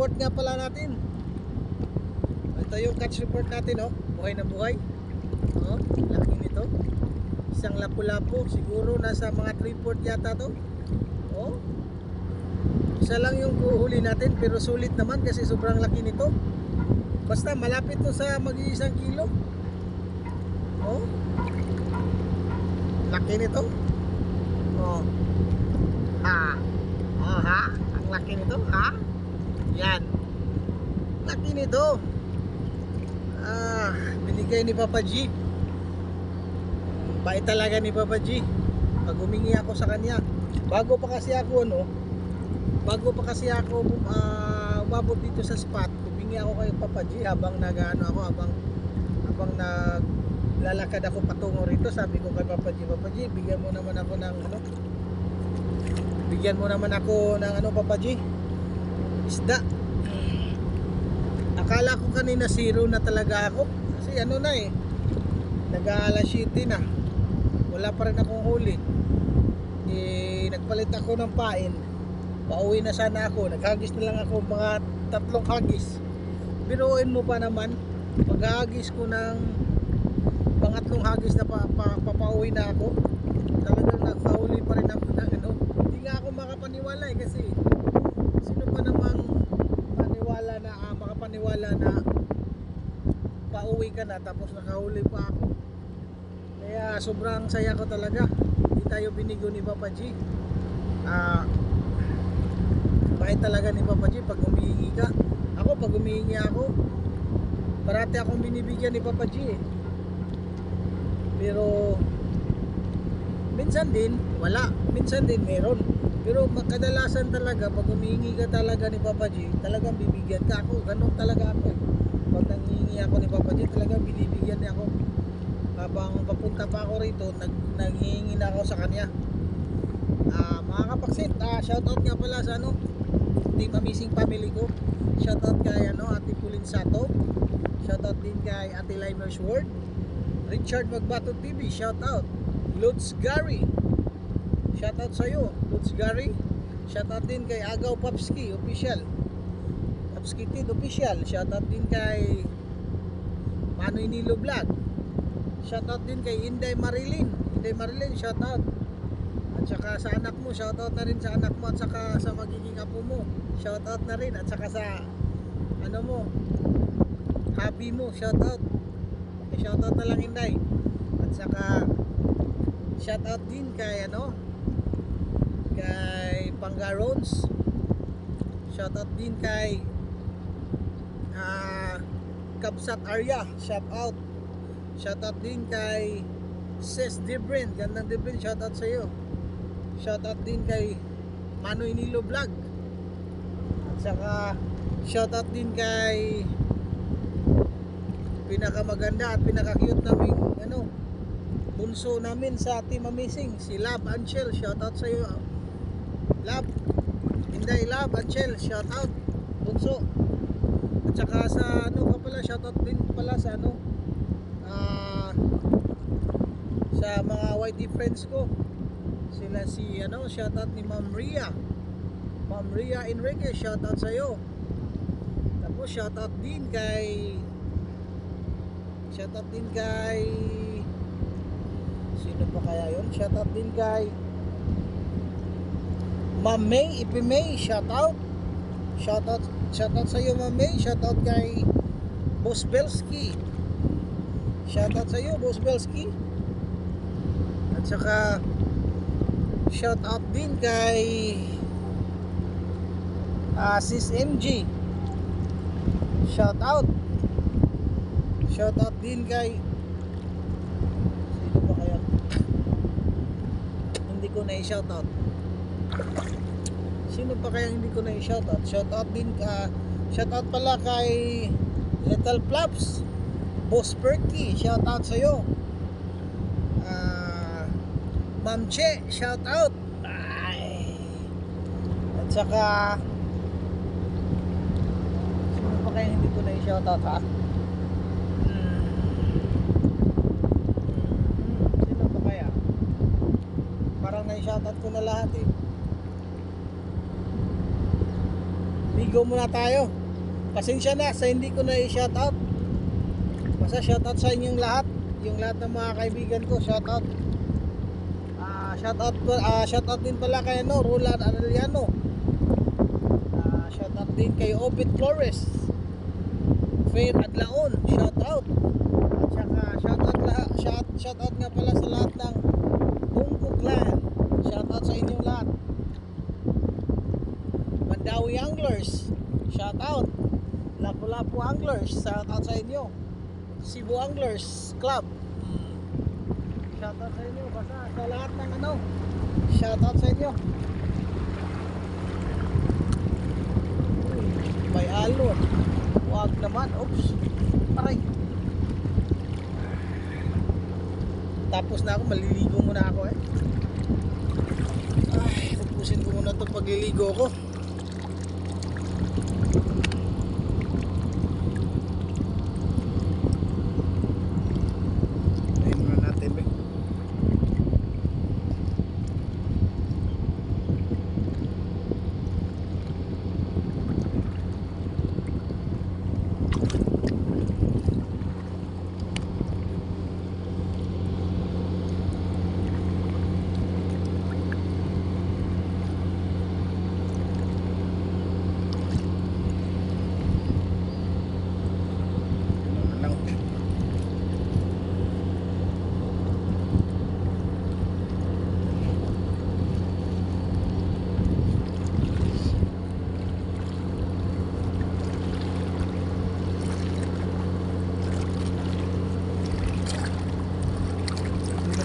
report nga pala natin. Ito yung catch report natin, oh. Buhay na buhay. Oh, laki nito. Isang lapu-lapu, siguro nasa mga 3/4 yata to. Oh. Isa lang yung kuhuli natin, pero sulit naman kasi sobrang laki nito. Basta malapit to sa mag-iisang kilo. Oh. Laki nito. Oh. Ha. Oh, ha. Ang laki nito, ha? Yan. Laki nito. Binigay ni Papa G. Bait talaga ni Papa G. Pag humingi ako sa kanya, bago pa kasi ako umabot dito sa spot, humingi ako kay Papa G habang habang naglalakad ako patungo rito. Sabi ko kay Papa G, bigyan mo naman ako ng Papa G, isda. Akala ko kanina zero na talaga ako kasi nag-aalas 7 na, wala pa rin akong huli. Nagpalit ako ng pain, pauwi na sana ako, naghagis na lang ako mga 3 hagis. Biruin mo pa naman, paghagis ko ng pangatlong hagis na papauwi na ako, talagang nakahuli pa rin ako ng hindi nga ako makapaniwala kasi sino pa namang makapaniwala na pauwi ka na tapos nakahuli pa ako. Kaya sobrang saya ko talaga. Hindi tayo binigo ni Papa G. Bait talaga ni Papa G pag humihingi ka. Ako pag humihingi ako, parati akong binibigyan ni Papa G Pero minsan din wala, minsan din meron. Pero kadalasan talaga pag humihingi ka talaga ni Papa G, talagang bibigyan ka. Ako ganun talaga ako. Pag nanghihingi ako ni Papa G, talagang binibigyan niya ako. Habang papunta pa ako rito, nanghihingi na ako sa kanya. Mga kapaksit, shoutout nga pala sa Team Amazing Family ko. Shoutout kay Ate Pulin Sato. Shoutout din kay Ate Limers World. Richard Magbato TV, shoutout. Lutz Gary, shoutout sa'yo Lutz Gary. Shoutout din kay Agaw Papski Official, Papski Tid Official. Shoutout din kay Manoy Nilo Vlog. Shoutout din kay Inday Marilyn, shoutout. At saka sa anak mo, shoutout na rin sa anak mo. At saka sa magiging apo mo, shoutout na rin. At saka sa hubby mo, shoutout. Shoutout na lang, Inday. At saka shoutout din kay kay Pangarons. Shoutout din kay Kabsat Arya, shoutout. Shoutout din kay Ses Debrin, gandang Debrin, shoutout sa iyo. Shoutout din kay Manoy Nilo Vlog. At saka shoutout din kay pinakamaganda at pinaka-cute naming bunso namin sa Team Amazing, si Love Anchel. Shoutout sa iyo, Love. Inday, Love Anchel, shoutout bunso. At saka sa shoutout din pala sa sa mga YT friends ko. Sila shoutout ni Ma'am Ria Enriquez, shoutout sa iyo. Tapos shoutout din kay sino pa kaya yun? Shoutout din kay Ma'am May Ipimay, shoutout sa iyo Ma'am May. Shoutout kay Boss Belski, shoutout sa iyo Boss Belski. At saka shoutout din kay Sis MG, shoutout din kay sino pa kaya hindi ko na i-shoutout. Sino pa kaya hindi ko na i-shoutout? Shoutout pala kay Little Flaps, Boss Perky, shoutout sa iyo. Ma'am Che, shoutout. At saka sino pa kaya hindi ko na i-shoutout, ha? Sino pa kaya? Parang na-shoutout ko na lahat eh. Ligo muna tayo. Pasensya na sa hindi ko na i-shoutout. Basta shoutout sa inyong lahat. Yung lahat ng mga kaibigan ko, shoutout. Shoutout din pala kay Roland Arellano. Shoutout din kay Obit Flores. Faith Adlaon, shoutout. At saka shoutout nga pala sa lahat ng Bungko Clan. Shoutout sa inyong lahat. Mandawi Anglers, shoutout. Lapu-Lapu Anglers, shoutout sa inyo. Cebu Anglers Club, shoutout sa inyo. Basta sa lahat ng shoutout sa inyo. May alon. Huwag naman. Oops. Aray. Tapos na ako. Maliligo muna ako eh. Ay, tapusin ko muna itong pagliligo ko. Ayun muna natin eh.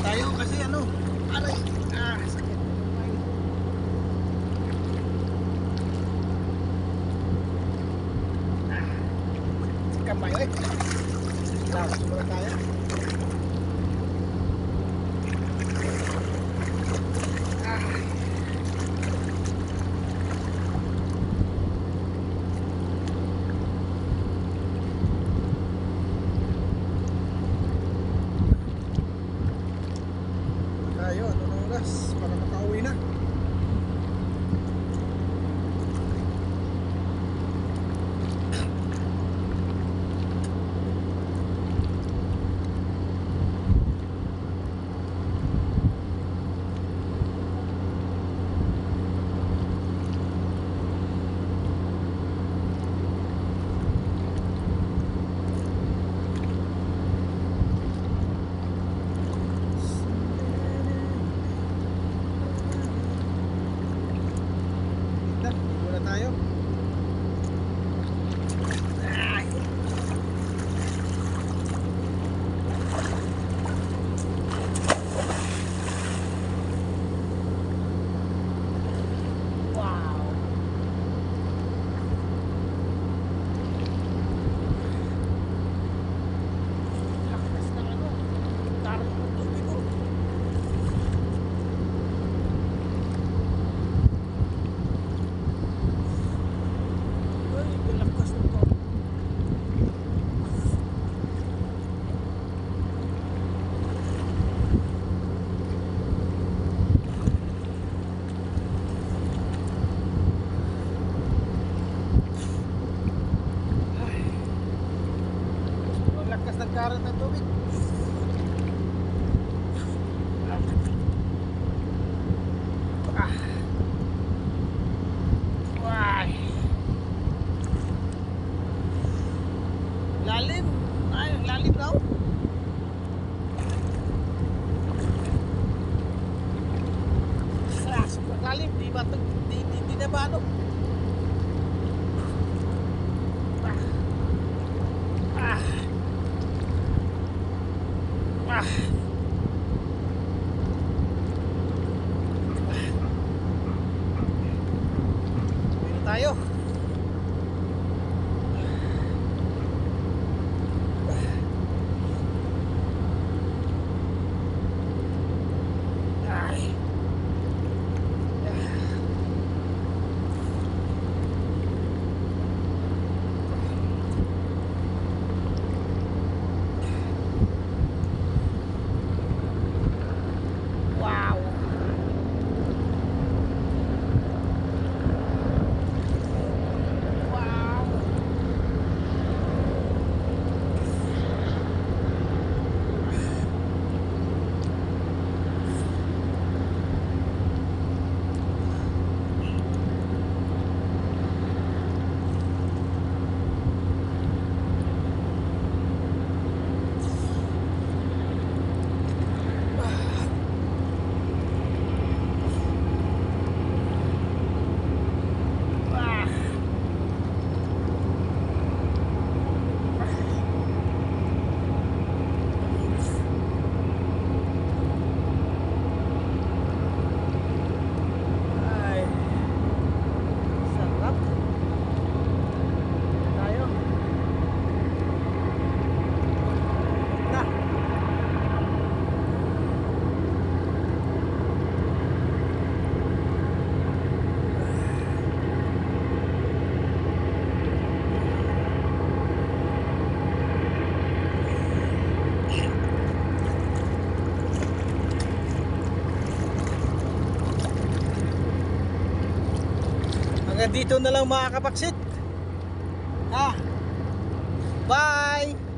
Tayo kasi aray, sakit. Kamay eh. Tapos muna tayo. Tayo, ano na oras para makauwi na. Tayo. Ay. Wow. Lakas ng tarong ng tubig ko. Lakas ng karat ng tubig. Why? Lalim. Ay, lalim daw. Super lalim. Di ba ito? Di na ba ano? Tayo. Ay. Wow. Hanggang dito na lang mga kapaksit. Bye!